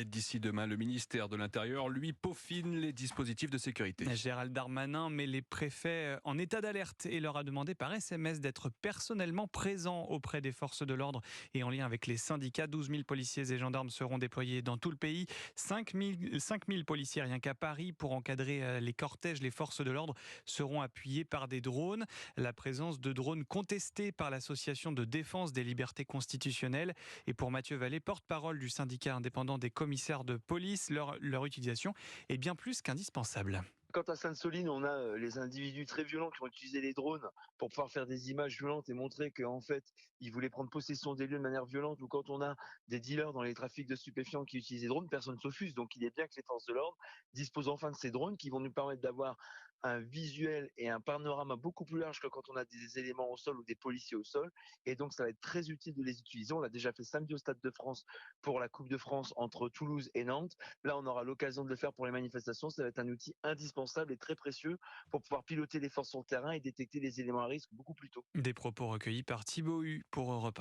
Et d'ici demain, le ministère de l'Intérieur, lui, peaufine les dispositifs de sécurité. Gérald Darmanin met les préfets en état d'alerte et leur a demandé par SMS d'être personnellement présents auprès des forces de l'ordre et en lien avec les syndicats. 12 000 policiers et gendarmes seront déployés dans tout le pays. 5 000 policiers rien qu'à Paris pour encadrer les cortèges. Les forces de l'ordre seront appuyées par des drones. La présence de drones contestée par l'Association de défense des libertés constitutionnelles. Et pour Mathieu Vallée, porte-parole du syndicat indépendant des commissaires de police, leur utilisation est bien plus qu'indispensable. Quant à Sainte-Soline, on a les individus très violents qui ont utilisé les drones pour pouvoir faire des images violentes et montrer qu'en fait, ils voulaient prendre possession des lieux de manière violente. Ou quand on a des dealers dans les trafics de stupéfiants qui utilisent les drones, personne ne s'offuse. Donc il est bien que les forces de l'ordre disposent enfin de ces drones qui vont nous permettre d'avoir un visuel et un panorama beaucoup plus large que quand on a des éléments au sol ou des policiers au sol. Et donc ça va être très utile de les utiliser. On l'a déjà fait samedi au Stade de France pour la Coupe de France entre Toulouse et Nantes. Là, on aura l'occasion de le faire pour les manifestations. Ça va être un outil indispensable et très précieux pour pouvoir piloter les forces sur le terrain et détecter les éléments à risque beaucoup plus tôt. Des propos recueillis par Thibaut Hu pour Europe 1.